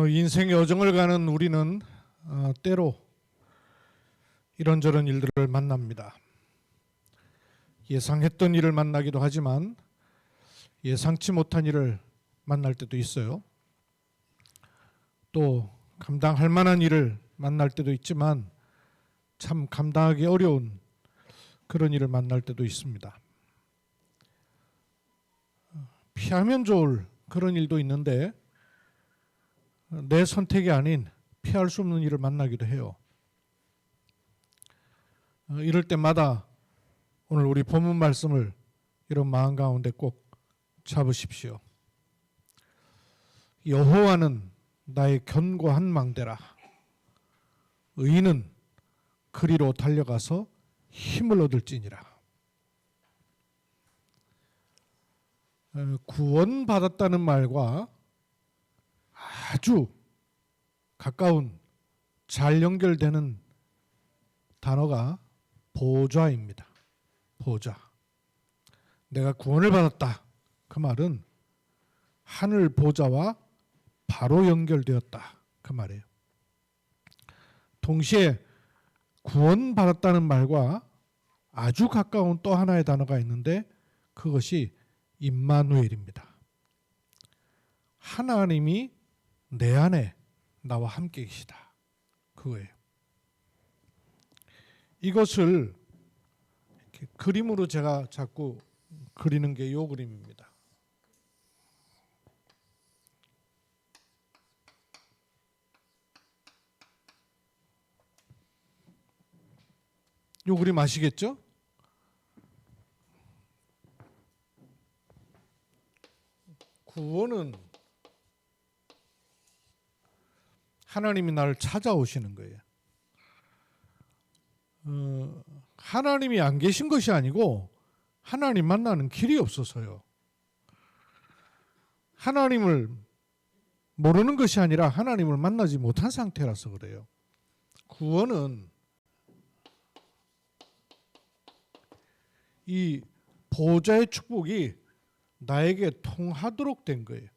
인생의 여정을 가는 우리는 때로 이런저런 일들을 만납니다. 예상했던 일을 만나기도 하지만 예상치 못한 일을 만날 때도 있어요. 또 감당할 만한 일을 만날 때도 있지만 참 감당하기 어려운 그런 일을 만날 때도 있습니다. 피하면 좋을 그런 일도 있는데 내 선택이 아닌 피할 수 없는 일을 만나기도 해요. 이럴 때마다 오늘 우리 본문 말씀을 이런 마음 가운데 꼭 잡으십시오. 여호와는 나의 견고한 망대라. 의인은 그리로 달려가서 힘을 얻을지니라. 구원받았다는 말과 아주 가까운 잘 연결되는 단어가 보좌입니다. 보좌. 내가 구원을 받았다. 그 말은 하늘 보좌와 바로 연결되었다. 그 말이에요. 동시에 구원받았다는 말과 아주 가까운 또 하나의 단어가 있는데 그것이 임마누엘입니다. 하나님이 내 안에 나와 함께 계시다. 그거예요. 이것을 이렇게 그림으로 제가 자꾸 그리는 게 이 그림입니다. 이 그림 아시겠죠? 구원은 하나님이 나를 찾아오시는 거예요. 하나님이 안 계신 것이 아니고 하나님 만나는 길이 없어서요. 하나님을 모르는 것이 아니라 하나님을 만나지 못한 상태라서 그래요. 구원은 이 보좌의 축복이 나에게 통하도록 된 거예요.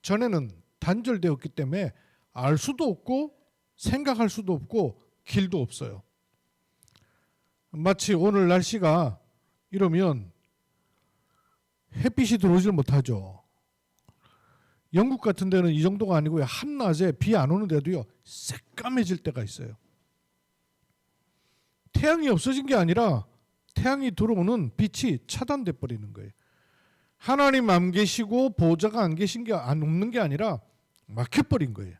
전에는 단절되었기 때문에 알 수도 없고 생각할 수도 없고 길도 없어요. 마치 오늘 날씨가 이러면 햇빛이 들어오질 못하죠. 영국 같은 데는 이 정도가 아니고요. 한낮에 비 안 오는데도요. 새까매질 때가 있어요. 태양이 없어진 게 아니라 태양이 들어오는 빛이 차단돼 버리는 거예요. 하나님 안 계시고 보좌가 안 계신 게 없는 게 아니라 막혀버린 거예요.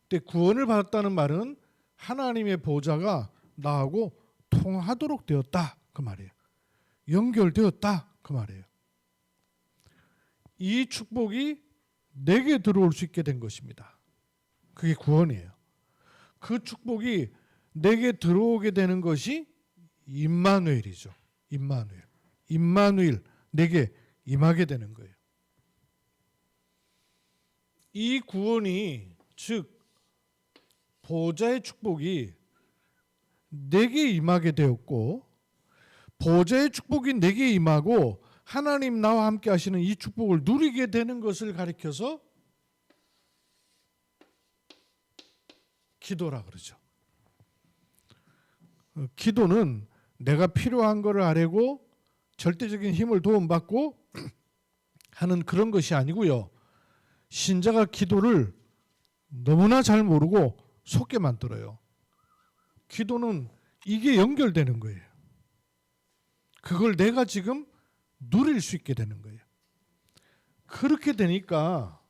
근데 구원을 받았다는 말은 하나님의 보좌가 나하고 통하도록 되었다 그 말이에요. 연결되었다 그 말이에요. 이 축복이 내게 들어올 수 있게 된 것입니다. 그게 구원이에요. 그 축복이 내게 들어오게 되는 것이 임마누엘이죠. 임마누엘. 임마누엘 내게 임하게 되는 거예요. 이 구원이 즉 보좌의 축복이 내게 임하게 되었고 보좌의 축복이 내게 임하고 하나님 나와 함께 하시는 이 축복을 누리게 되는 것을 가리켜서 기도라 그러죠. 기도는 내가 필요한 것을 아뢰고 절대적인 힘을 도움받고 하는 그런 것이 아니고요. 신자가 기도를 너무나 잘 모르고 속게 만들어요. 기도는 이게 연결되는 거예요. 그걸 내가 지금 누릴 수 있게 되는 거예요. 그렇게 되니까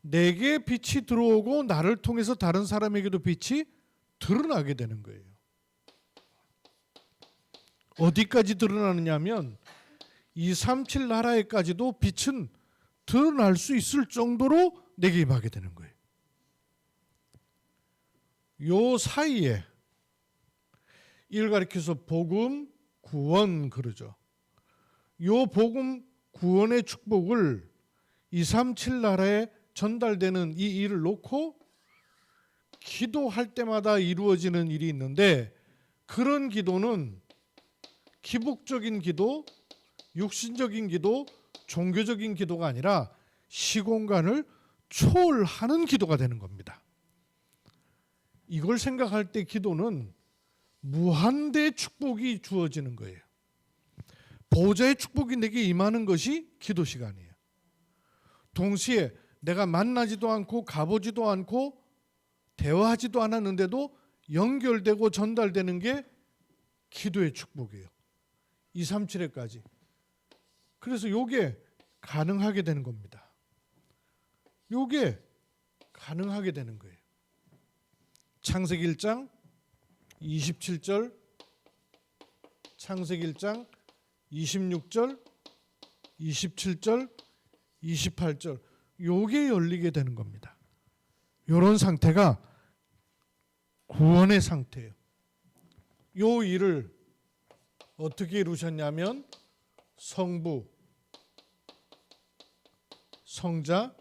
내게 빛이 들어오고 나를 통해서 다른 사람에게도 빛이 드러나게 되는 거예요. 어디까지 드러나느냐 하면 237 나라에까지도 빛은 드러날 수 있을 정도로 내게 임하게 되는 거예요. 요 사이에 이를 가리켜서 복음, 구원 그러죠. 요 복음, 구원의 축복을 237 나라에 전달되는 이 일을 놓고 기도할 때마다 이루어지는 일이 있는데 그런 기도는 기복적인 기도, 육신적인 기도, 종교적인 기도가 아니라 시공간을 초월하는 기도가 되는 겁니다. 이걸 생각할 때 기도는 무한대의 축복이 주어지는 거예요. 보좌의 축복이 내게 임하는 것이 기도 시간이에요. 동시에 내가 만나지도 않고 가보지도 않고 대화하지도 않았는데도 연결되고 전달되는 게 기도의 축복이에요. 237회까지. 그래서 요게 가능하게 되는 겁니다. 요게 가능하게 되는 거예요. 창세기 1장 27절, 창세기 1장 26절, 27절, 28절 요게 열리게 되는 겁니다. 이런 상태가 구원의 상태예요. 요 일을 어떻게 이루셨냐면 성부, 성자,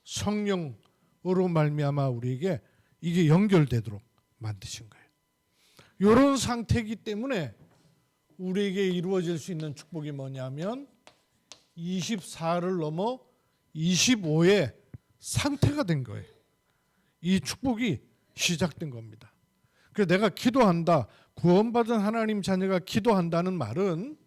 성령으로 말미암아 우리에게 이게 연결되도록 만드신 거예요. 이런 상태이기 때문에 우리에게 이루어질 수 있는 축복이 뭐냐면 24를 넘어 25의 상태가 된 거예요. 이 축복이 시작된 겁니다. 그래서 내가 기도한다, 구원받은 하나님 자녀가 기도한다는 말은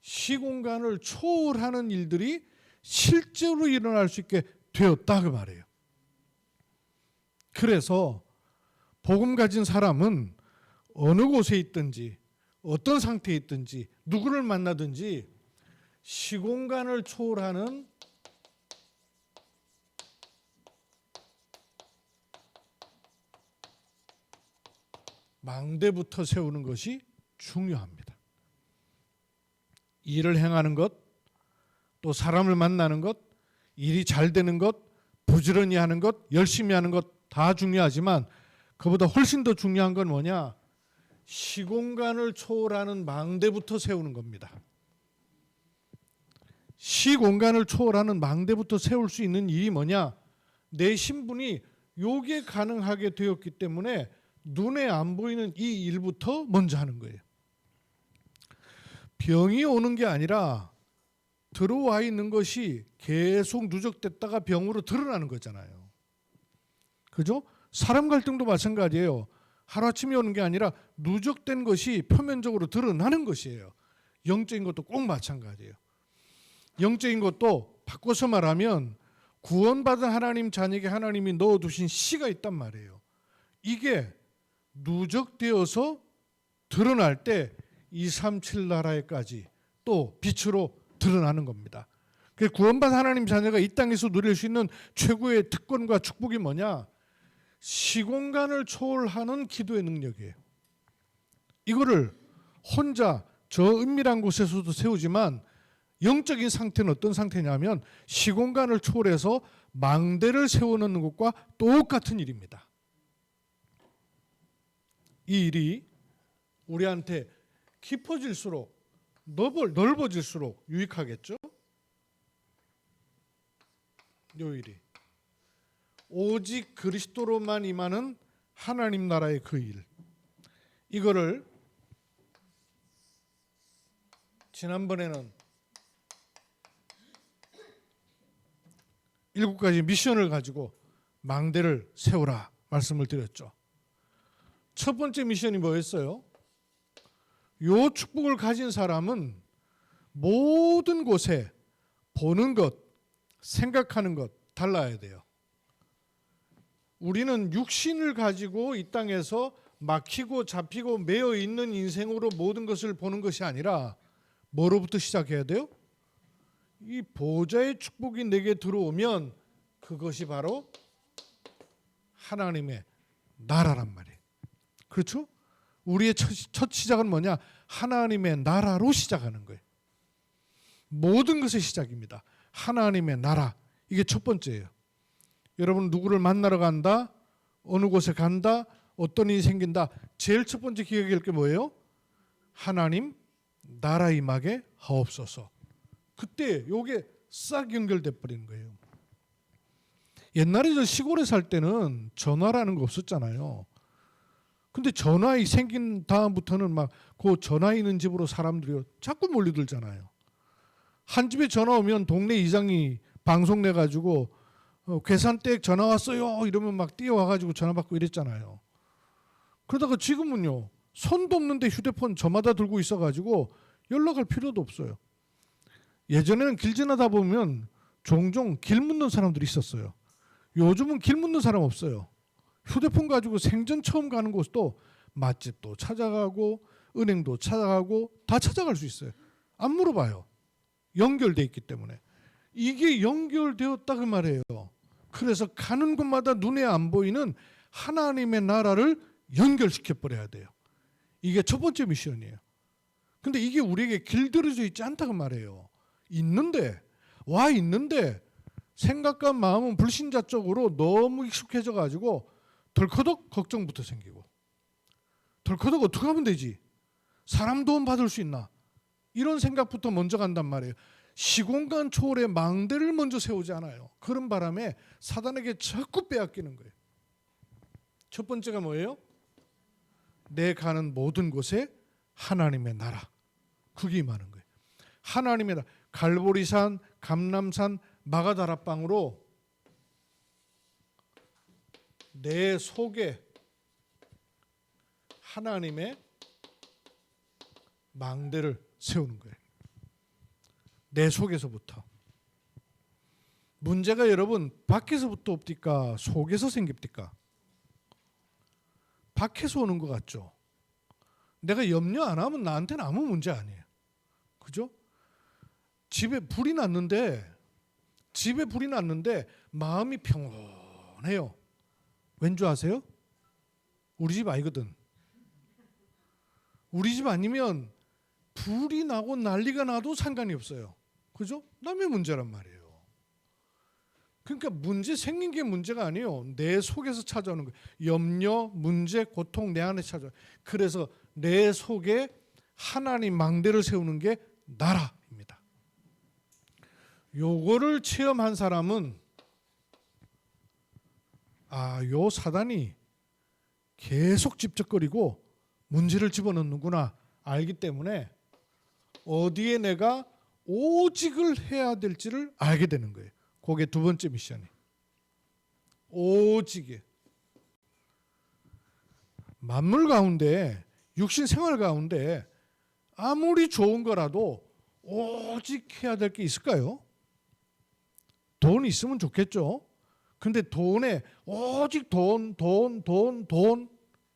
시공간을 초월하는 일들이 실제로 일어날 수 있게 되었다 그 말이에요. 그래서 복음 가진 사람은 어느 곳에 있든지 어떤 상태에 있든지 누구를 만나든지 시공간을 초월하는 망대부터 세우는 것이 중요합니다. 일을 행하는 것, 또 사람을 만나는 것, 일이 잘 되는 것, 부지런히 하는 것, 열심히 하는 것 다 중요하지만 그보다 훨씬 더 중요한 건 뭐냐? 시공간을 초월하는 망대부터 세우는 겁니다. 시공간을 초월하는 망대부터 세울 수 있는 일이 뭐냐? 내 신분이 요게 가능하게 되었기 때문에 눈에 안 보이는 이 일부터 먼저 하는 거예요. 병이 오는 게 아니라 들어와 있는 것이 계속 누적됐다가 병으로 드러나는 거잖아요. 그죠? 사람 갈등도 마찬가지예요. 하루아침에 오는 게 아니라 누적된 것이 표면적으로 드러나는 것이에요. 영적인 것도 꼭 마찬가지예요. 영적인 것도 바꿔서 말하면 구원받은 하나님 자녀에게 하나님이 넣어두신 씨가 있단 말이에요. 이게 누적되어서 드러날 때 237 나라에까지 또 빛으로 드러나는 겁니다. 구원받은 하나님 자녀가 이 땅에서 누릴 수 있는 최고의 특권과 축복이 뭐냐? 시공간을 초월하는 기도의 능력이에요. 이거를 혼자 저 은밀한 곳에서도 세우지만 영적인 상태는 어떤 상태냐면 시공간을 초월해서 망대를 세우는 것과 똑같은 일입니다. 이 일이 우리한테 깊어질수록 넓어질수록 유익하겠죠? 요 일이 오직 그리스도로만 임하는 하나님 나라의 그 일, 이거를 지난번에는 7가지 미션을 가지고 망대를 세우라 말씀을 드렸죠. 첫 번째 미션이 뭐였어요? 요 축복을 가진 사람은 모든 곳에 보는 것, 생각하는 것 달라야 돼요. 우리는 육신을 가지고 이 땅에서 막히고 잡히고 매여 있는 인생으로 모든 것을 보는 것이 아니라 뭐로부터 시작해야 돼요? 이 보좌의 축복이 내게 들어오면 그것이 바로 하나님의 나라란 말이에요. 그렇죠? 우리의 첫 시작은 뭐냐? 하나님의 나라로 시작하는 거예요. 모든 것의 시작입니다. 하나님의 나라. 이게 첫 번째예요. 여러분 누구를 만나러 간다, 어느 곳에 간다, 어떤 일이 생긴다. 제일 첫 번째 기억할 게 뭐예요? 하나님 나라 임하게 하옵소서. 그때 요게 싹 연결돼 버리는 거예요. 옛날에 저 시골에 살 때는 전화라는 거 없었잖아요. 근데 전화위 생긴 다음부터는 막 그 전화 있는 집으로 사람들이 자꾸 몰려들잖아요. 한 집에 전화 오면 동네 이장이 방송 내가지고 계산댁 전화 왔어요 이러면 막 뛰어와가지고 전화 받고 이랬잖아요. 그러다가 지금은요, 손도 없는데 휴대폰 저마다 들고 있어가지고 연락할 필요도 없어요. 예전에는 길 지나다 보면 종종 길 묻는 사람들이 있었어요. 요즘은 길 묻는 사람 없어요. 휴대폰 가지고 생전 처음 가는 곳도 맛집도 찾아가고 은행도 찾아가고 다 찾아갈 수 있어요. 안 물어봐요. 연결돼 있기 때문에. 이게 연결되었다 그 말이에요. 그래서 가는 곳마다 눈에 안 보이는 하나님의 나라를 연결시켜 버려야 돼요. 이게 첫 번째 미션이에요. 근데 이게 우리에게 길들여져 있지 않다 그 말이에요. 있는데 와 있는데 생각과 마음은 불신자 쪽으로 너무 익숙해져 가지고 덜커덕 걱정부터 생기고, 덜커덕 어떻게 하면 되지? 사람 도움 받을 수 있나? 이런 생각부터 먼저 간단 말이에요. 시공간 초월의 망대를 먼저 세우지 않아요. 그런 바람에 사단에게 자꾸 빼앗기는 거예요. 첫 번째가 뭐예요? 내 가는 모든 곳에 하나님의 나라, 그게 임하는 거예요. 하나님의 나라, 갈보리산, 감람산, 마가다락방으로 내 속에 하나님의 망대를 세우는 거예요. 내 속에서부터. 문제가 여러분 밖에서부터 없디까 속에서 생깁디까? 밖에서 오는 것 같죠? 내가 염려 안 하면 나한테는 아무 문제 아니에요. 그죠? 집에 불이 났는데 마음이 평온해요. 왠 줄 아세요? 우리 집 아니거든. 우리 집 아니면 불이 나고 난리가 나도 상관이 없어요. 그죠? 남의 문제란 말이에요. 그러니까 문제 생긴 게 문제가 아니에요. 내 속에서 찾아오는 거예요. 염려, 문제, 고통 내 안에 찾아와요. 그래서 내 속에 하나님 망대를 세우는 게 나라입니다. 요거를 체험한 사람은 요 사단이 계속 집적거리고 문제를 집어넣는구나 알기 때문에 어디에 내가 오직을 해야 될지를 알게 되는 거예요. 그게 두 번째 미션이. 오직에. 만물 가운데, 육신 생활 가운데 아무리 좋은 거라도 오직 해야 될 게 있을까요? 돈 있으면 좋겠죠. 근데 돈에 오직 돈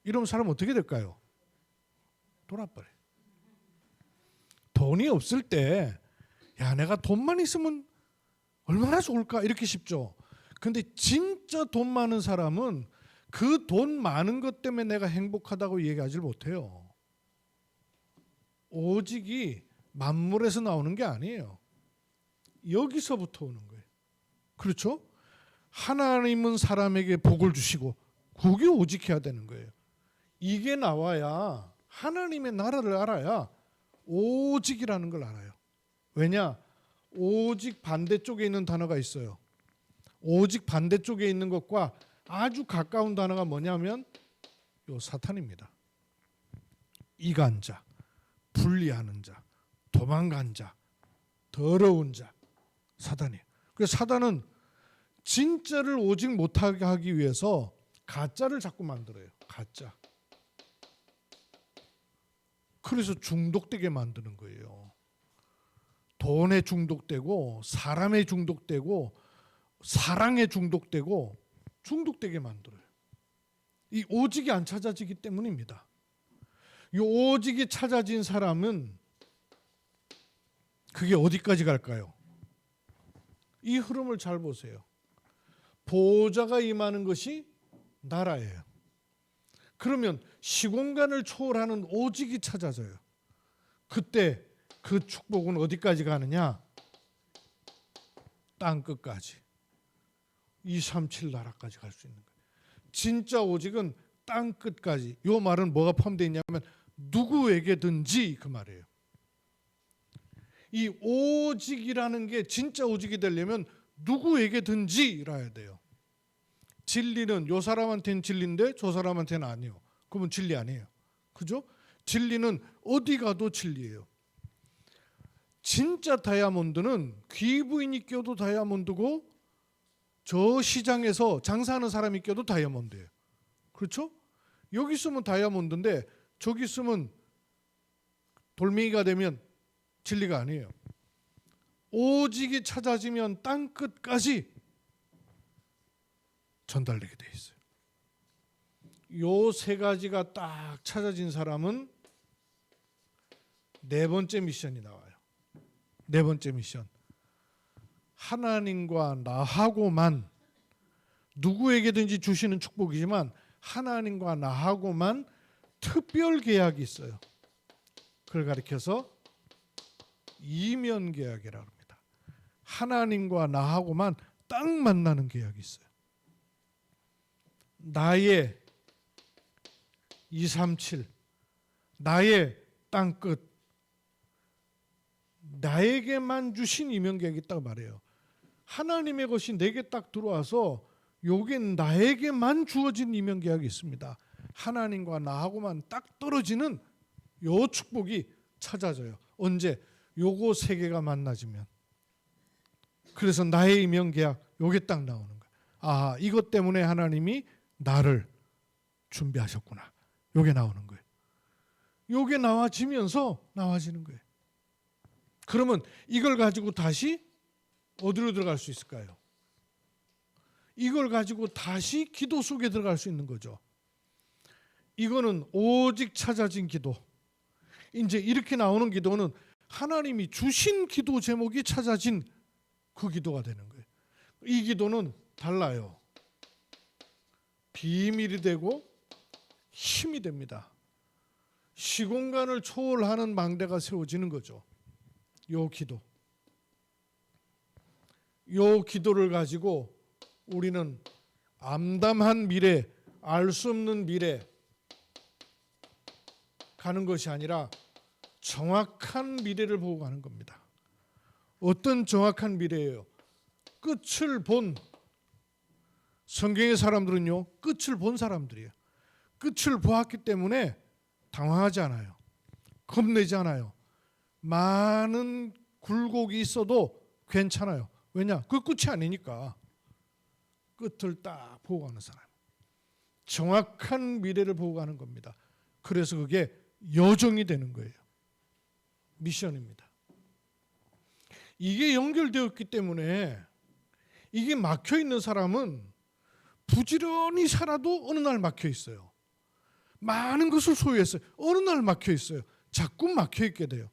이러면 사람 어떻게 될까요? 돌아버려요. 돈이 없을 때 내가 돈만 있으면 얼마나 좋을까 이렇게 싶죠. 근데 진짜 돈 많은 사람은 그 돈 많은 것 때문에 내가 행복하다고 얘기하지 못해요. 오직이 만물에서 나오는 게 아니에요. 여기서부터 오는 거예요. 그렇죠? 하나님은 사람에게 복을 주시고 그게 오직해야 되는 거예요. 이게 나와야 하나님의 나라를 알아야 오직이라는 걸 알아요. 왜냐? 오직 반대쪽에 있는 단어가 있어요. 오직 반대쪽에 있는 것과 아주 가까운 단어가 뭐냐면 요 사탄입니다. 이간자, 분리하는 자, 도망간 자, 더러운 자, 사단이에요. 그래서 사단은 진짜를 오직 못하게 하기 위해서 가짜를 자꾸 만들어요. 가짜. 그래서 중독되게 만드는 거예요. 돈에 중독되고 사람에 중독되고 사랑에 중독되게 만들어요. 이 오직이 안 찾아지기 때문입니다. 이 오직이 찾아진 사람은 그게 어디까지 갈까요? 이 흐름을 잘 보세요. 보호자가 임하는 것이 나라예요. 그러면 시공간을 초월하는 오직이 찾아져요. 그때 그 축복은 어디까지 가느냐? 땅 끝까지. 237 나라까지 갈 수 있는 거예요. 진짜 오직은 땅 끝까지. 이 말은 뭐가 포함되어 있냐면 누구에게든지 그 말이에요. 이 오직이라는 게 진짜 오직이 되려면 누구에게든지라야 돼요. 진리는 요 사람한테는 진리인데 저 사람한테는 아니요. 그러면 진리 아니에요. 그죠? 진리는 어디 가도 진리예요. 진짜 다이아몬드는 귀부인이 껴도 다이아몬드고 저 시장에서 장사하는 사람이 껴도 다이아몬드예요. 그렇죠? 여기 있으면 다이아몬드인데 저기 있으면 돌멩이가 되면 진리가 아니에요. 오직이 찾아지면 땅 끝까지 전달되게 돼 있어요. 요 세 가지가 딱 찾아진 사람은 네 번째 미션이 나와요. 네 번째 미션. 하나님과 나하고만, 누구에게든지 주시는 축복이지만 하나님과 나하고만 특별 계약이 있어요. 그걸 가리켜서 이면 계약이라고 합니다. 하나님과 나하고만 딱 만나는 계약이 있어요. 나의 237, 나의 땅끝, 나에게만 주신 이면 계약이 있다고 말해요. 하나님의 것이 내게 딱 들어와서 요게 나에게만 주어진 이면 계약이 있습니다. 하나님과 나하고만 딱 떨어지는 요 축복이 찾아져요. 언제? 요거 세 개가 만나지면. 그래서 나의 이면 계약 요게 딱 나오는 거예요. 아, 이것 때문에 하나님이 나를 준비하셨구나. 요게 나오는 거예요. 요게 나와지면서 나와지는 거예요. 그러면 이걸 가지고 다시 어디로 들어갈 수 있을까요? 이걸 가지고 다시 기도 속에 들어갈 수 있는 거죠. 이거는 오직 찾아진 기도. 이제 이렇게 나오는 기도는 하나님이 주신 기도 제목이 찾아진 그 기도가 되는 거예요. 이 기도는 달라요. 비밀이 되고 힘이 됩니다. 시공간을 초월하는 망대가 세워지는 거죠. 요 기도. 요 기도를 가지고 우리는 암담한 미래, 알 수 없는 미래 가는 것이 아니라 정확한 미래를 보고 가는 겁니다. 어떤 정확한 미래예요? 끝을 본, 성경의 사람들은요, 끝을 본 사람들이에요. 끝을 보았기 때문에 당황하지 않아요. 겁내지 않아요. 많은 굴곡이 있어도 괜찮아요. 왜냐? 그 끝이 아니니까. 끝을 딱 보고 가는 사람. 정확한 미래를 보고 가는 겁니다. 그래서 그게 여정이 되는 거예요. 미션입니다. 이게 연결되었기 때문에 이게 막혀 있는 사람은 부지런히 살아도 어느 날 막혀 있어요. 많은 것을 소유했어요. 어느 날 막혀 있어요. 자꾸 막혀 있게 돼요.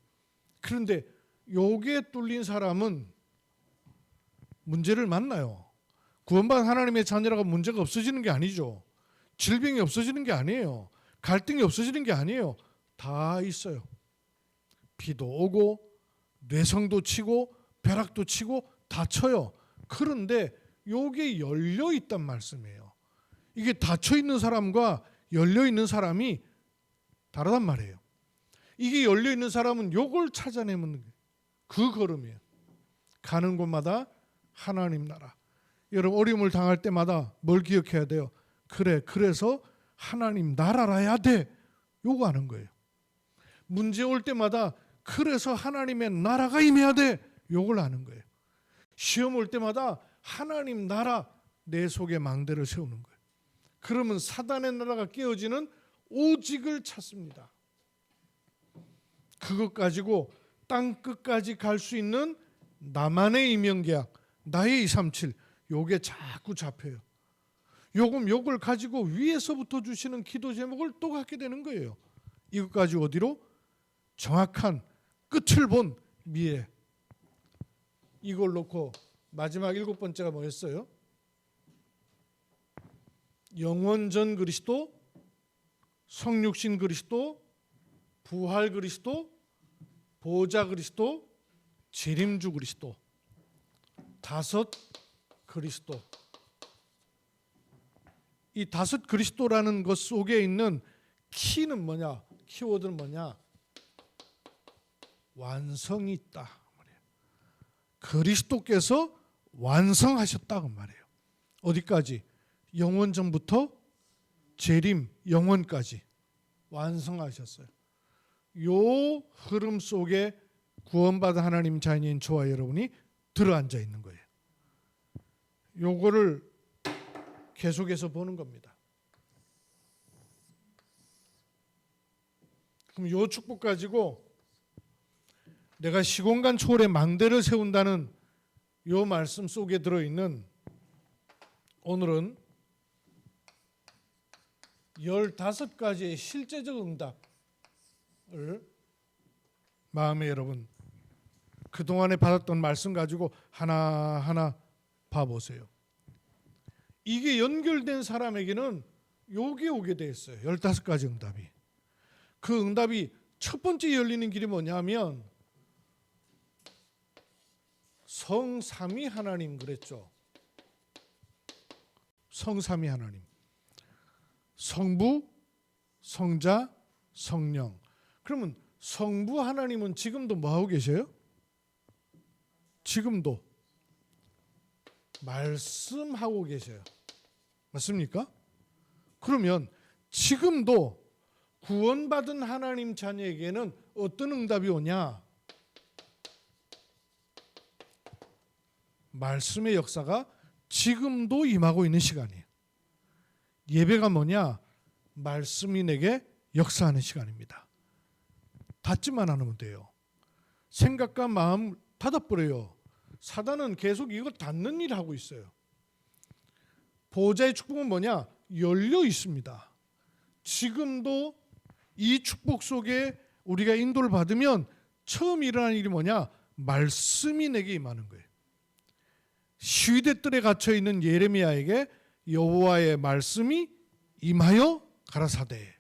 그런데 요게 뚫린 사람은 문제를 만나요. 구원받은 하나님의 자녀라고 문제가 없어지는 게 아니죠. 질병이 없어지는 게 아니에요. 갈등이 없어지는 게 아니에요. 다 있어요. 비도 오고 뇌성도 치고 벼락도 치고 다 쳐요. 그런데 요게 열려 있단 말씀이에요. 이게 닫혀 있는 사람과 열려 있는 사람이 다르단 말이에요. 이게 열려 있는 사람은 요걸 찾아내면 그 걸음이에요. 가는 곳마다 하나님 나라. 여러분 어려움을 당할 때마다 뭘 기억해야 돼요? 그래, 그래서 하나님 나라라야 돼. 요거 하는 거예요. 문제 올 때마다 그래서 하나님의 나라가 임해야 돼. 요걸 하는 거예요. 시험 올 때마다 하나님 나라 내 속에 망대를 세우는 거예요. 그러면 사단의 나라가 깨어지는 오직을 찾습니다. 그것 가지고 땅 끝까지 갈 수 있는 나만의 이명계약, 나의 237 요게 자꾸 잡혀요. 요걸 가지고 위에서부터 주시는 기도 제목을 또 갖게 되는 거예요. 이것까지 어디로? 정확한 끝을 본 미래. 이걸 놓고 마지막 7번째가 뭐였어요? 영원전 그리스도, 성육신 그리스도, 부활 그리스도, 보좌 그리스도, 재림주 그리스도. 5 그리스도. 이 5 그리스도라는 것 속에 있는 키는 뭐냐? 키워드는 뭐냐? 완성이 있다. 그리스도께서 완성하셨다고 말해요. 어디까지? 영원전부터 재림 영원까지. 완성하셨어요. 요 흐름 속에 구원받은 하나님 자녀인 저와 여러분이 들어앉아 있는 거예요. 요거를 계속해서 보는 겁니다. 그럼 요 축복 가지고 내가 시공간 초월의 망대를 세운다는 요 말씀 속에 들어있는, 오늘은 15가지의 실제적 응답을 마음에 여러분 그동안에 받았던 말씀 가지고 하나하나 봐보세요. 이게 연결된 사람에게는 요게 오게 돼 있어요. 15가지 응답이. 그 응답이 첫 번째 열리는 길이 뭐냐면 성삼위 하나님 그랬죠. 성삼위 하나님. 성부, 성자, 성령. 그러면 성부 하나님은 지금도 뭐 하고 계셔요? 지금도 말씀하고 계셔요. 맞습니까? 그러면 지금도 구원받은 하나님 자녀에게는 어떤 응답이 오냐? 말씀의 역사가 지금도 임하고 있는 시간이에요. 예배가 뭐냐? 말씀이 내게 역사하는 시간입니다. 닫지만 않으면 돼요. 생각과 마음 닫아버려요. 사단은 계속 이거 닫는 일을 하고 있어요. 보호자의 축복은 뭐냐? 열려 있습니다. 지금도 이 축복 속에 우리가 인도를 받으면 처음 일어나는 일이 뭐냐? 말씀이 내게 임하는 거예요. 시위대뜰에 갇혀 있는 예레미야에게 여호와의 말씀이 임하여 가라사대.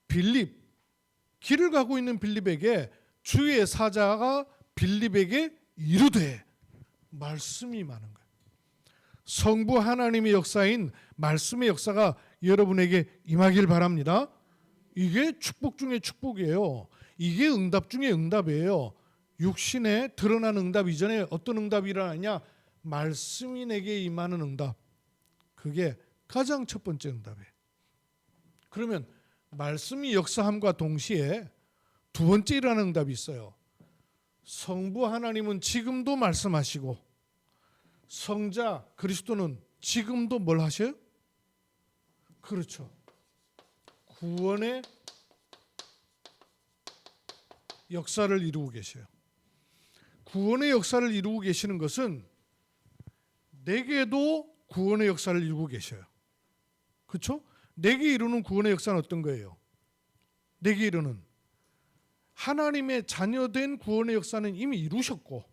빌립, 길을 가고 있는 빌립에게 주의 사자가 빌립에게 이르되, 말씀이 임하는 거예요. 성부 하나님의 역사인 말씀의 역사가 여러분에게 임하길 바랍니다. 이게 축복 중에 축복이에요. 이게 응답 중에 응답이에요. 육신에 드러난 응답 이전에 어떤 응답이 일어나냐? 말씀이 내게 임하는 응답. 그게 가장 첫 번째 응답이에요. 그러면 말씀이 역사함과 동시에 두 번째 일어나는 응답이 있어요. 성부 하나님은 지금도 말씀하시고 성자 그리스도는 지금도 뭘 하셔요? 그렇죠. 구원의 역사를 이루고 계셔요. 구원의 역사를 이루고 계시는 것은 내게도 구원의 역사를 이루고 계셔요. 그렇죠? 내게 이루는 구원의 역사는 어떤 거예요? 내게 이루는 하나님의 자녀된 구원의 역사는 이미 이루셨고,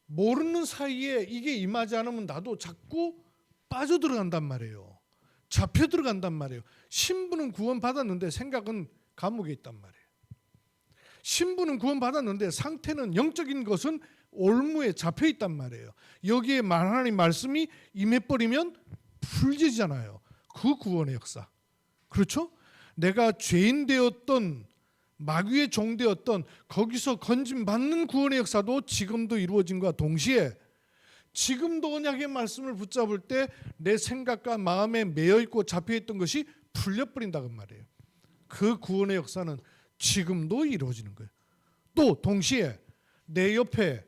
모르는 사이에 이게 임하지 않으면 나도 자꾸 빠져들어간단 말이에요. 잡혀 들어간단 말이에요. 신부는 구원 받았는데 생각은 감옥에 있단 말이에요. 신부는 구원 받았는데 상태는, 영적인 것은 올무에 잡혀 있단 말이에요. 여기에 하나님 말씀이 임해버리면 풀리잖아요. 그 구원의 역사. 그렇죠? 내가 죄인 되었던, 마귀의 종 되었던, 거기서 건짐받는 구원의 역사도 지금도 이루어진과 동시에 지금도 언약의 말씀을 붙잡을 때 내 생각과 마음에 매여있고 잡혀있던 것이 풀려버린다는 말이에요. 그 구원의 역사는 지금도 이루어지는 거예요. 또 동시에 내 옆에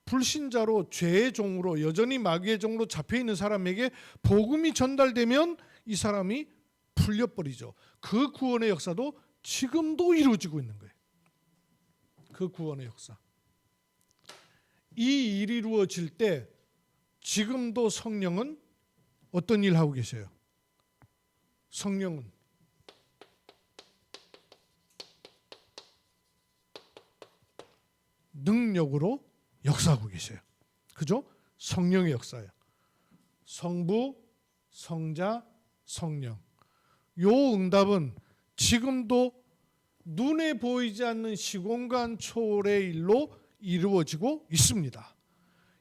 불신자로 죄의 종으로 여전히 마귀의 종으로 잡혀있는 사람에게 복음이 전달되면 이 사람이 풀려버리죠. 그 구원의 역사도 지금도 이루어지고 있는 거예요. 그 구원의 역사. 이 일이 이루어질 때 지금도 성령은 어떤 일을 하고 계세요? 성령은 능력으로 역사하고 계세요. 그죠? 성령의 역사예요. 성부, 성자, 성령. 요 응답은 지금도 눈에 보이지 않는 시공간 초월의 일로 이루어지고 있습니다.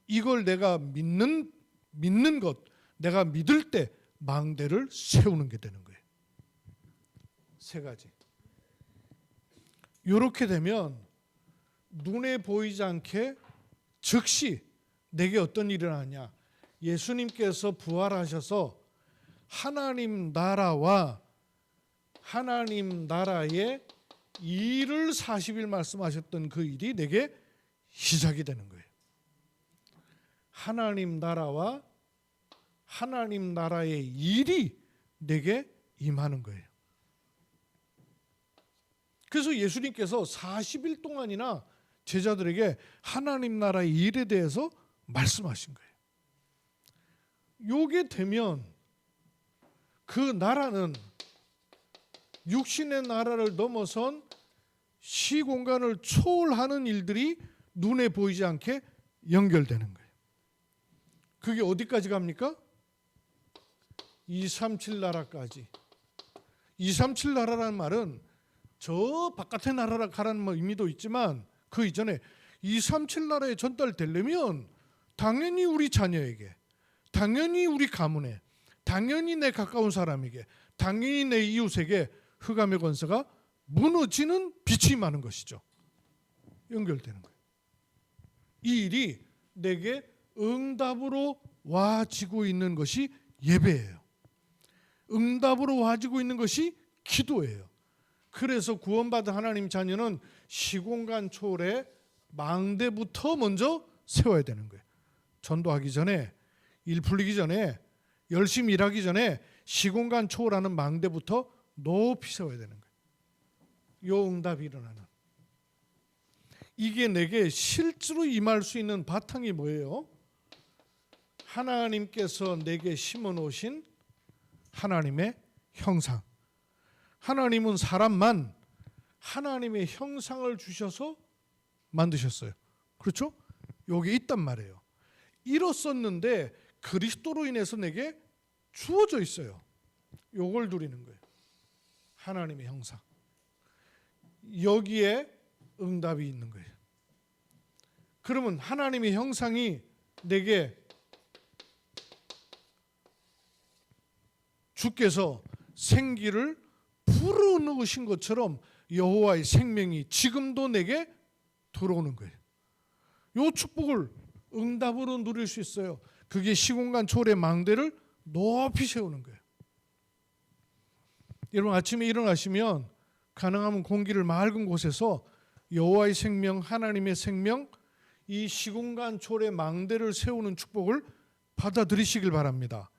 이걸 내가 믿는 것, 내가 믿을 때 망대를 세우는 게 되는 거예요. 세 가지. 이렇게 되면 눈에 보이지 않게 즉시 내게 어떤 일이 일어나냐? 예수님께서 부활하셔서 하나님 나라와 하나님 나라의 일을 40일 말씀하셨던 그 일이 내게 시작이 되는 거예요. 하나님 나라와 하나님 나라의 일이 내게 임하는 거예요. 그래서 예수님께서 40일 동안이나 제자들에게 하나님 나라의 일에 대해서 말씀하신 거예요. 요게 되면 그 나라는 육신의 나라를 넘어선 시공간을 초월하는 일들이 눈에 보이지 않게 연결되는 거예요. 그게 어디까지 갑니까? 237 나라까지. 237 나라라는 말은 저 바깥의 나라라 가라는 의미도 있지만 그 이전에 237 나라에 전달되려면 당연히 우리 자녀에게, 당연히 우리 가문에, 당연히 내 가까운 사람에게, 당연히 내 이웃에게 흑암의 권세가 무너지는 빛이 임하는 것이죠. 연결되는 거예요. 이 일이 내게 응답으로 와지고 있는 것이 예배예요. 응답으로 와지고 있는 것이 기도예요. 그래서 구원받은 하나님 자녀는 시공간 초월의 망대부터 먼저 세워야 되는 거예요. 전도하기 전에, 일 풀리기 전에, 열심히 일하기 전에 시공간 초월하는 망대부터 높이 세워야 되는 거예요. 요 응답이 일어나는. 이게 내게 실제로 임할 수 있는 바탕이 뭐예요? 하나님께서 내게 심어놓으신 하나님의 형상. 하나님은 사람만 하나님의 형상을 주셔서 만드셨어요. 그렇죠? 여기 있단 말이에요. 이뤘었는데 그리스도로 인해서 내게 주어져 있어요. 요걸 누리는 거예요. 하나님의 형상. 여기에 응답이 있는 거예요. 그러면 하나님의 형상이 내게 주께서 생기를 불어넣으신 것처럼 여호와의 생명이 지금도 내게 들어오는 거예요. 이 축복을 응답으로 누릴 수 있어요. 그게 시공간 초월의 망대를 높이 세우는 거예요. 여러분 아침에 일어나시면 가능하면 공기를 맑은 곳에서 여호와의 생명, 하나님의 생명, 이 시공간 초월의 망대를 세우는 축복을 받아들이시길 바랍니다.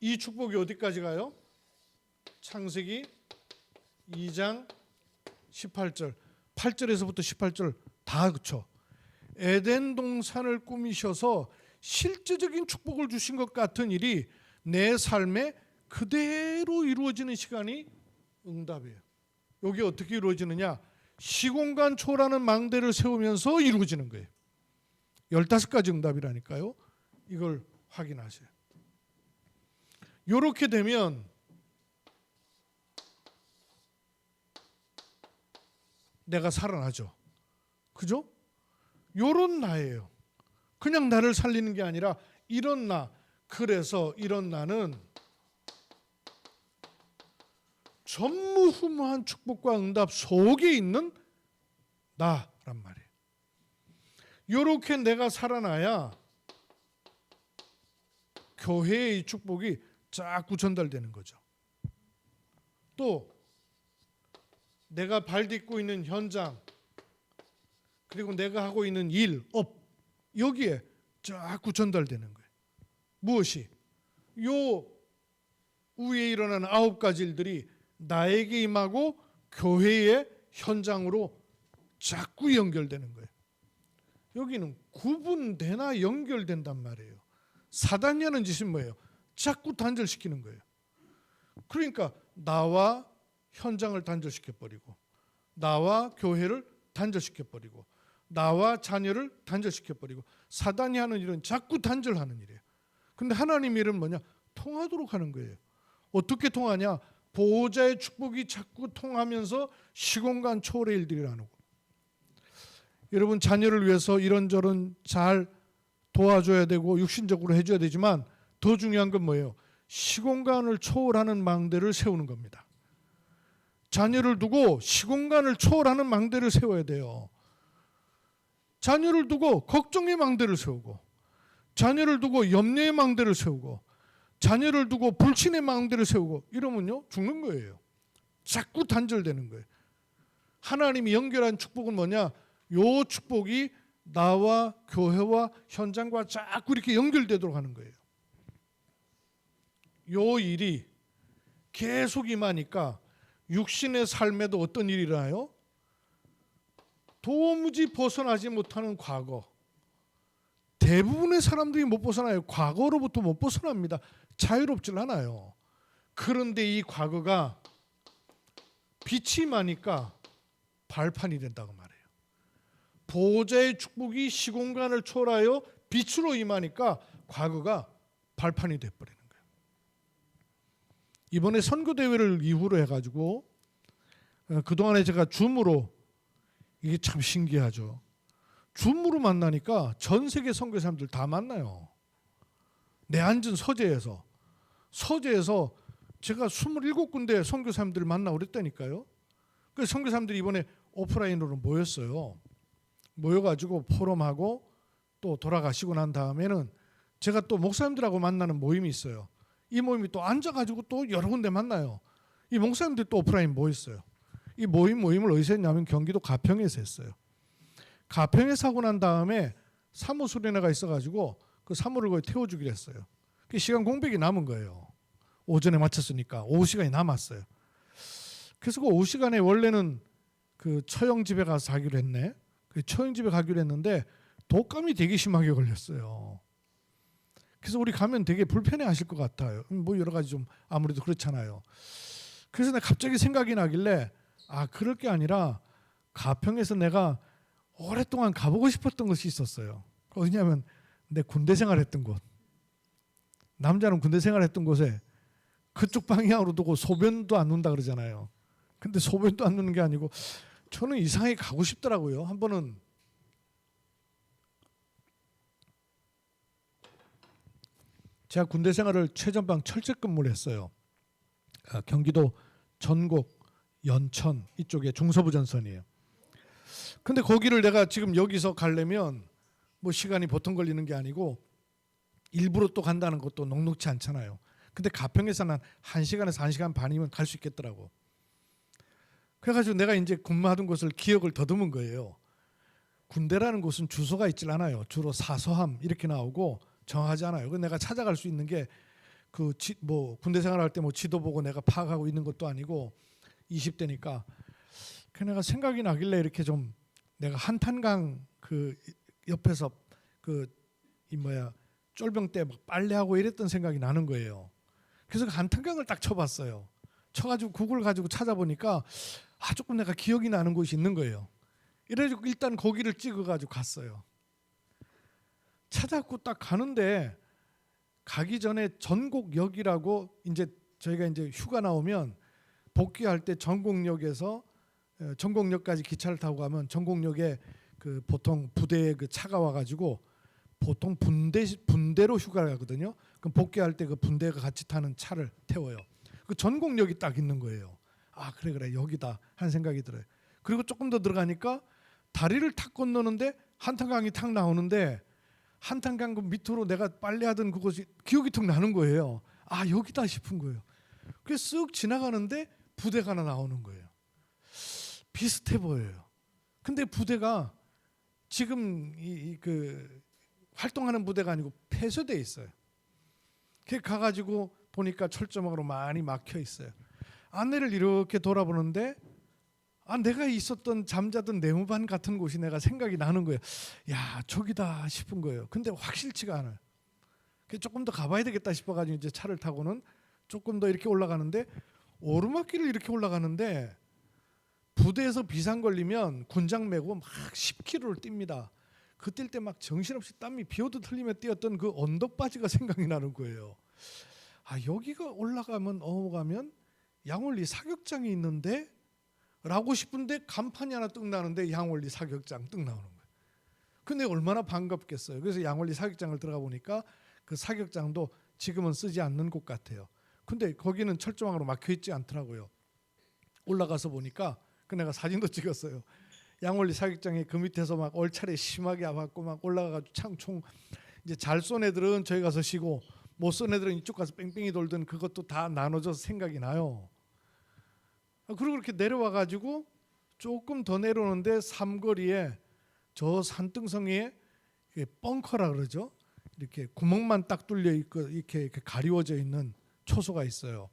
이 축복이 어디까지 가요? 창세기 2장 18절, 8절에서부터 18절 다 그쳐. 에덴 동산을 꾸미셔서 실제적인 축복을 주신 것 같은 일이 내 삶에 그대로 이루어지는 시간이 응답이에요. 여기 어떻게 이루어지느냐? 시공간 초월하는 망대를 세우면서 이루어지는 거예요. 15가지 응답이라니까요. 이걸 확인하세요. 이렇게 되면 내가 살아나죠. 그죠? 요런 나예요. 그냥 나를 살리는 게 아니라 이런 나. 그래서 이런 나는 전무후무한 축복과 응답 속에 있는 나란 말이에요. 요렇게 내가 살아나야 교회의 축복이 자꾸 전달되는 거죠. 또 내가 발딛고 있는 현장, 그리고 내가 하고 있는 일, 업, 여기에 자꾸 전달되는 거예요. 무엇이? 요 위에 일어나는 9가지 일들이 나에게 임하고 교회의 현장으로 자꾸 연결되는 거예요. 여기는 구분되나 연결된단 말이에요. 사단이 하는 짓은 뭐예요? 자꾸 단절시키는 거예요. 그러니까 나와 현장을 단절시켜버리고, 나와 교회를 단절시켜버리고, 나와 자녀를 단절시켜버리고, 사단이 하는 일은 자꾸 단절하는 일이에요. 근데 하나님 일은 뭐냐? 통하도록 하는 거예요. 어떻게 통하냐? 보호자의 축복이 자꾸 통하면서 시공간 초월의 일들이 나누고. 여러분 자녀를 위해서 이런저런 잘 도와줘야 되고 육신적으로 해줘야 되지만 더 중요한 건 뭐예요? 시공간을 초월하는 망대를 세우는 겁니다. 자녀를 두고 시공간을 초월하는 망대를 세워야 돼요. 자녀를 두고 걱정의 망대를 세우고, 자녀를 두고 염려의 망대를 세우고, 자녀를 두고 불신의 망대를 세우고 이러면요 죽는 거예요. 자꾸 단절되는 거예요. 하나님이 연결한 축복은 뭐냐? 요 축복이 나와 교회와 현장과 자꾸 이렇게 연결되도록 하는 거예요. 요 일이 계속 임하니까 육신의 삶에도 어떤 일이 일어나요? 도무지 벗어나지 못하는 과거. 대부분의 사람들이 못 벗어나요. 과거로부터 못 벗어납니다. 자유롭질 않아요. 그런데 이 과거가 빛이 임하니까 발판이 된다고 말해요. 보호자의 축복이 시공간을 초월하여 빛으로 임하니까 과거가 발판이 돼버리는 거예요. 이번에 선교대회를 이후로 해가지고 그동안에 제가 줌으로, 이게 참 신기하죠. 줌으로 만나니까 전 세계 선교 사람들 다 만나요. 내 앉은 서재에서 제가 27군데 선교 사람들을 만나고 그랬다니까요. 그래서 선교 사람들이 이번에 오프라인으로 모였어요. 모여가지고 포럼하고 또 돌아가시고 난 다음에는 제가 또 목사님들하고 만나는 모임이 있어요. 이 모임이 또 앉아가지고 또 여러 군데 만나요. 이 목사님들 또 오프라인 모였어요. 이 모임을 어디서 했냐면 경기도 가평에서 했어요. 가평에서 하고 난 다음에 사무 수련회가 있어가지고 그 사무를 거의 태워주기로 했어요. 그 시간 공백이 남은 거예요. 오전에 마쳤으니까 오후 시간이 남았어요. 그래서 그 오후 시간에 원래는 그 처형 집에 가서 하기로 했네. 그 처형 집에 가기로 했는데 독감이 되게 심하게 걸렸어요. 그래서 우리 가면 되게 불편해하실 것 같아요. 뭐 여러 가지 좀 아무래도 그렇잖아요. 그래서 내가 갑자기 생각이 나길래 그럴 게 아니라 가평에서 내가 오랫동안 가보고 싶었던 곳이 있었어요. 어디냐면 내 군대 생활했던 곳. 남자는 군대 생활했던 곳에 그쪽 방향으로 두고 소변도 안 눈다 그러잖아요. 근데 소변도 안 누는 게 아니고 저는 이상하게 가고 싶더라고요. 한 번은 제가 군대 생활을 최전방 철책근무를 했어요. 경기도 전곡, 연천 이쪽에 중서부 전선이에요. 근데 거기를 내가 지금 여기서 가려면 뭐 시간이 보통 걸리는 게 아니고 일부러 또 간다는 것도 녹록지 않잖아요. 근데 가평에서는 1시간에서 1시간 반이면 갈 수 있겠더라고. 그래가지고 내가 이제 근무하던 곳을 기억을 더듬은 거예요. 군대라는 곳은 주소가 있질 않아요. 주로 사소함 이렇게 나오고 정하지 않아요. 그래서 내가 찾아갈 수 있는 게 뭐 군대 생활할 때 뭐 지도 보고 내가 파악하고 있는 것도 아니고 20대니까. 그 내가 생각이 나길래 이렇게 좀 내가 한탄강 그 옆에서 쫄병 때 막 빨래하고 이랬던 생각이 나는 거예요. 그래서 그 한탄강을 딱 쳐봤어요. 쳐가지고 구글 가지고 찾아보니까 조금 내가 기억이 나는 곳이 있는 거예요. 이래가지고 일단 거기를 찍어가지고 갔어요. 찾았고 딱 가는데 가기 전에 전곡역이라고 이제 저희가 이제 휴가 나오면 복귀할 때 전곡역에서 전곡역까지 기차를 타고 가면 전곡역에 그 보통 부대에 그 차가 와가지고 보통 분대로 휴가를 가거든요. 그럼 복귀할 때 그 분대가 같이 타는 차를 태워요. 그 전곡역이 딱 있는 거예요. 그래 여기다 하는 생각이 들어요. 그리고 조금 더 들어가니까 다리를 탁 건너는데 한탄강이 탁 나오는데 한탄강 그 밑으로 내가 빨래하던 그곳이 기억이 탁 나는 거예요. 여기다 싶은 거예요. 그래서 쓱 지나가는데 부대가 하나 나오는 거예요. 비슷해 보여요. 근데 부대가 지금 그 활동하는 부대가 아니고 폐쇄돼 있어요. 그 가가지고 보니까 철조망으로 많이 막혀 있어요. 안내를 이렇게 돌아보는데 내가 있었던 잠자던 내무반 같은 곳이 내가 생각이 나는 거예요. 저기다 싶은 거예요. 근데 확실치가 않아요. 조금 더 가봐야 되겠다 싶어가지고 이제 차를 타고는 조금 더 이렇게 올라가는데 오르막길을 이렇게 올라가는데 부대에서 비상 걸리면 군장 메고 막 10km를 뜁니다. 그 뛸 때 막 정신없이 땀이 비오듯 흘리며 뛰었던 그 언덕바지가 생각이 나는 거예요. 여기가 올라가면 넘어가면 양원리 사격장이 있는데 라고 싶은데 간판이 하나 뜩 나는데 양원리 사격장 뜩 나오는 거예요. 근데 얼마나 반갑겠어요. 그래서 양원리 사격장을 들어가 보니까 그 사격장도 지금은 쓰지 않는 곳 같아요. 근데 거기는 철조망으로 막혀 있지 않더라고요. 올라가서 보니까 내가 사진도 찍었어요. 양원리 사격장에 그 밑에서 막 얼차례 심하게 아팠고 막 올라가가지고 총 이제 잘 쏜 애들은 저기 가서 쉬고 못 쓴 애들은 이쪽 가서 뺑뺑이 돌든 그것도 다 나눠져서 생각이 나요. 그리고 이렇게 내려와 가지고 조금 더 내려오는데 삼거리에 저 산등성이에 벙커라 그러죠. 이렇게 구멍만 딱 뚫려 있고 이렇게 가리워져 있는 초소가 있어요.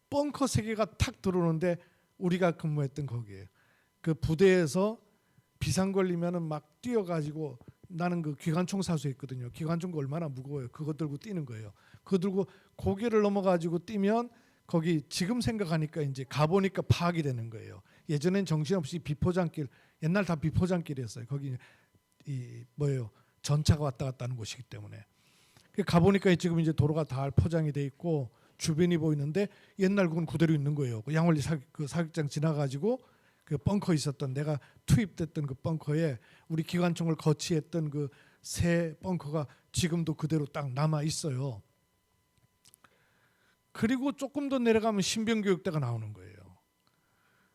벙커 세 개가 탁 들어오는데 우리가 근무했던 거기에요. 그 부대에서 비상 걸리면은 막 뛰어가지고 나는 그 기관총 사수했거든요. 기관총가 얼마나 무거워요. 그거 들고 뛰는 거예요. 그거 들고 고개를 넘어가지고 뛰면 거기 지금 생각하니까 이제 가보니까 파악이 되는 거예요. 예전엔 정신없이 비포장길, 옛날 다 비포장길이었어요. 거기 이 뭐예요? 전차가 왔다 갔다 하는 곳이기 때문에. 가보니까 지금 이제 도로가 다 포장이 돼 있고 주변이 보이는데 옛날 그건 그대로 있는 거예요. 그 양원리 사격장 지나가지고 그 벙커 있었던 내가 투입됐던 그 벙커에 우리 기관총을 거치했던 그 새 벙커가 지금도 그대로 딱 남아 있어요. 그리고 조금 더 내려가면 신병교육대가 나오는 거예요.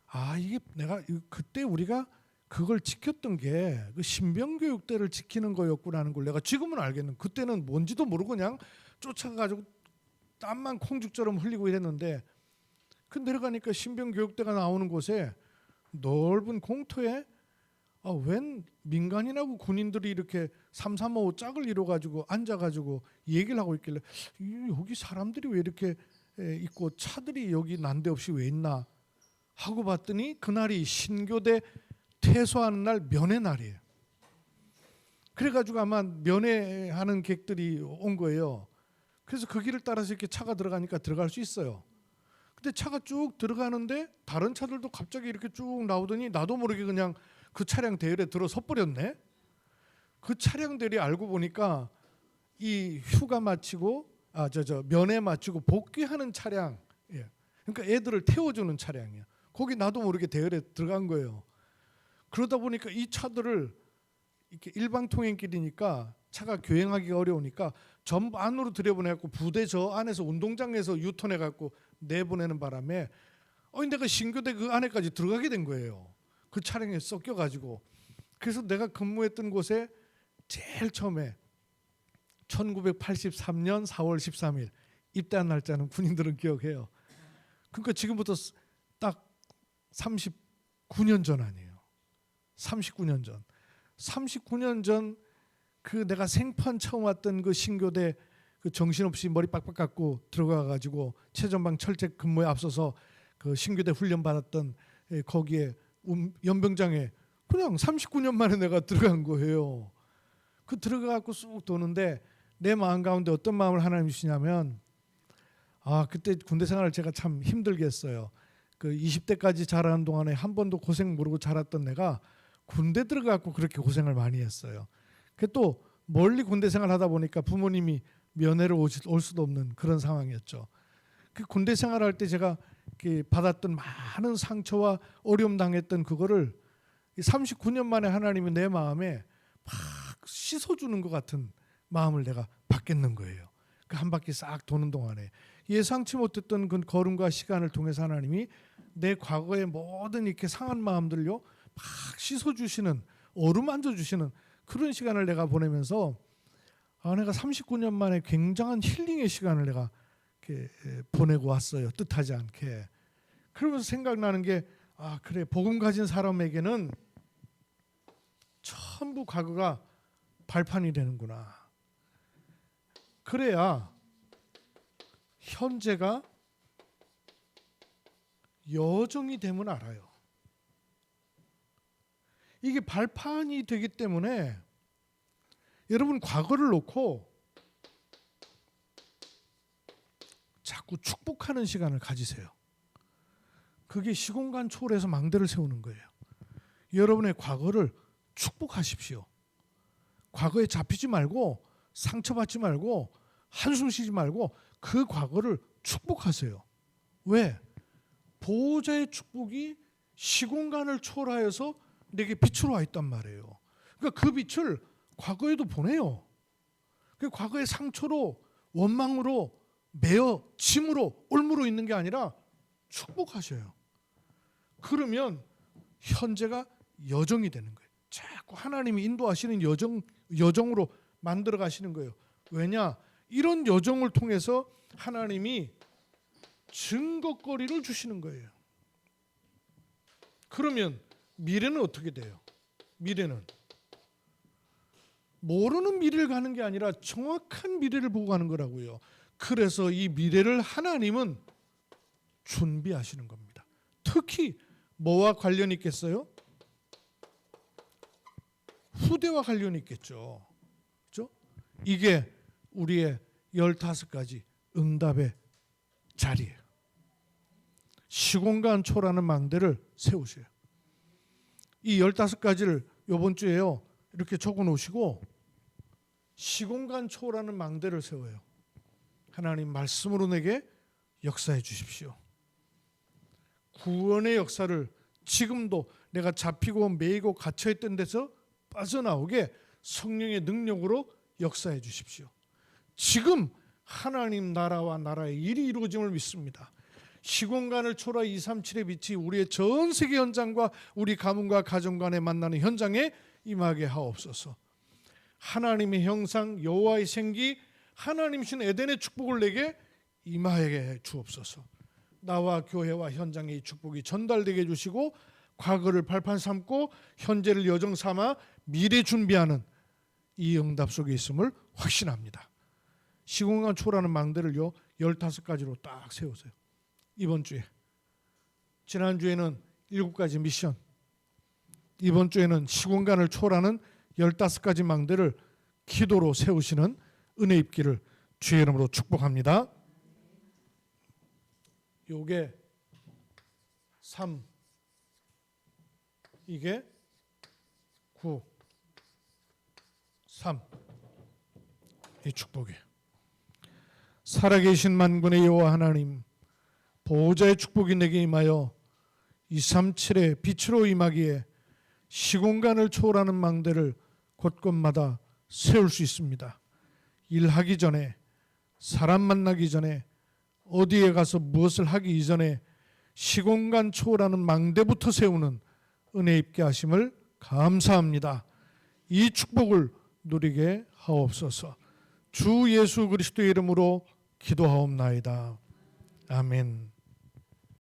아 이게 내가 그때 우리가 그걸 지켰던 게 그 신병교육대를 지키는 거였구나는 걸 내가 지금은 알겠는. 그때는 뭔지도 모르고 그냥 쫓아가지고 땀만 콩죽처럼 흘리고 이랬는데 그 내려가니까 신병교육대가 나오는 곳에 넓은 공터에 웬 민간인하고 군인들이 이렇게 335 짝을 이뤄가지고 앉아가지고 얘기를 하고 있길래 여기 사람들이 왜 이렇게 있고 차들이 여기 난데없이 왜 있나 하고 봤더니 그날이 신교대 퇴소하는 날 면회 날이에요. 그래가지고 아마 면회하는 객들이 온 거예요. 그래서 그 길을 따라서 이렇게 차가 들어가니까 들어갈 수 있어요. 근데 차가 쭉 들어가는데 다른 차들도 갑자기 이렇게 쭉 나오더니 나도 모르게 그냥 그 차량 대열에 들어서 버렸네. 그 차량 대열이 알고 보니까 이 휴가 마치고 면회 마치고 복귀하는 차량, 예. 그러니까 애들을 태워주는 차량이야. 거기 나도 모르게 대열에 들어간 거예요. 그러다 보니까 이 차들을 이렇게 일방 통행길이니까 차가 교행하기가 어려우니까 전부 안으로 들여보내갖고 부대 저 안에서 운동장에서 유턴해갖고 내보내는 바람에 내가 신교대 그 안에까지 들어가게 된 거예요. 그 차량에 섞여가지고. 그래서 내가 근무했던 곳에 제일 처음에 1983년 4월 13일 입대한 날짜는 군인들은 기억해요. 그러니까 지금부터 딱 39년 전 아니에요. 39년 전. 39년 전 그 내가 생판 처음 왔던 그 신교대 그 정신없이 머리 빡빡 깎고 들어가 가지고 최전방 철책 근무에 앞서서 그 신교대 훈련 받았던 거기에 연병장에 그냥 39년 만에 내가 들어간 거예요. 그 들어가 갖고 쑥 도는데 내 마음 가운데 어떤 마음을 하나님 주시냐면 그때 군대 생활을 제가 참 힘들게 했어요. 그 20대까지 자라는 동안에 한 번도 고생 모르고 자랐던 내가 군대 들어가고 그렇게 고생을 많이 했어요. 그 또 멀리 군대 생활하다 보니까 부모님이 면회를 올 수도 없는 그런 상황이었죠. 그 군대 생활할 때 제가 받았던 많은 상처와 어려움 당했던 그거를 39년 만에 하나님이 내 마음에 막 씻어주는 것 같은 마음을 내가 받겠는 거예요. 그 한 바퀴 싹 도는 동안에 예상치 못했던 그 걸음과 시간을 통해서 하나님이 내 과거의 모든 이렇게 상한 마음들요 막 씻어주시는 어루만져 주시는 그런 시간을 내가 보내면서 내가 39년 만에 굉장한 힐링의 시간을 내가 이렇게 보내고 왔어요. 뜻하지 않게. 그러면서 생각나는 게 그래 복음 가진 사람에게는 전부 과거가 발판이 되는구나. 그래야 현재가 여정이 되면 알아요. 이게 발판이 되기 때문에 여러분 과거를 놓고 자꾸 축복하는 시간을 가지세요. 그게 시공간 초월해서 망대를 세우는 거예요. 여러분의 과거를 축복하십시오. 과거에 잡히지 말고 상처받지 말고 한숨 쉬지 말고 그 과거를 축복하세요. 왜? 보호자의 축복이 시공간을 초월하여서 내게 빛으로 와 있단 말이에요. 그러니까 그 빛을 과거에도 보내요. 그 과거의 상처로 원망으로 매어 짐으로 올무로 있는 게 아니라 축복하셔요. 그러면 현재가 여정이 되는 거예요. 자꾸 하나님이 인도하시는 여정으로 만들어 가시는 거예요. 왜냐? 이런 여정을 통해서 하나님이 증거거리를 주시는 거예요. 그러면 미래는 어떻게 돼요? 미래는 모르는 미래를 가는 게 아니라 정확한 미래를 보고 가는 거라고요. 그래서 이 미래를 하나님은 준비하시는 겁니다. 특히 뭐와 관련이 있겠어요? 후대와 관련이 있겠죠. 그렇죠? 이게 우리의 15가지 응답의 자리예요. 시공간 초라는 망대를 세우세요. 이 15가지를 이번 주에요. 이렇게 적어 놓으시고 시공간 초라는 망대를 세워요. 하나님 말씀으로 내게 역사해 주십시오. 구원의 역사를 지금도 내가 잡히고 매이고 갇혀있던 데서 빠져나오게 성령의 능력으로 역사해 주십시오. 지금 하나님 나라와 나라의 일이 이루어짐을 믿습니다. 시공간을 초라 237의 빛이 우리의 전 세계 현장과 우리 가문과 가정 간에 만나는 현장에 임하게 하옵소서. 하나님의 형상 여호와의 생기 하나님이신 에덴의 축복을 내게 임하게 주옵소서. 나와 교회와 현장에 이 축복이 전달되게 해주시고 과거를 발판 삼고 현재를 여정 삼아 미래 준비하는 이 응답 속에 있음을 확신합니다. 시공간 초라는 망대를요 15가지로 딱 세우세요. 이번 주에, 지난주에는 7가지 미션, 이번 주에는 시공간을 초월하는 15가지 망대를 기도로 세우시는 은혜 입기를 주의 이름으로 축복합니다. 요게 3, 이게 9, 3, 이 축복이에요. 살아계신 만군의 여호와 하나님, 보호자의 축복이 내게 임하여 237의 빛으로 임하기에 시공간을 초월하는 망대를 곳곳마다 세울 수 있습니다. 일하기 전에, 사람 만나기 전에, 어디에 가서 무엇을 하기 이전에 시공간 초월하는 망대부터 세우는 은혜 입게 하심을 감사합니다. 이 축복을 누리게 하옵소서. 주 예수 그리스도의 이름으로 기도하옵나이다. 아멘.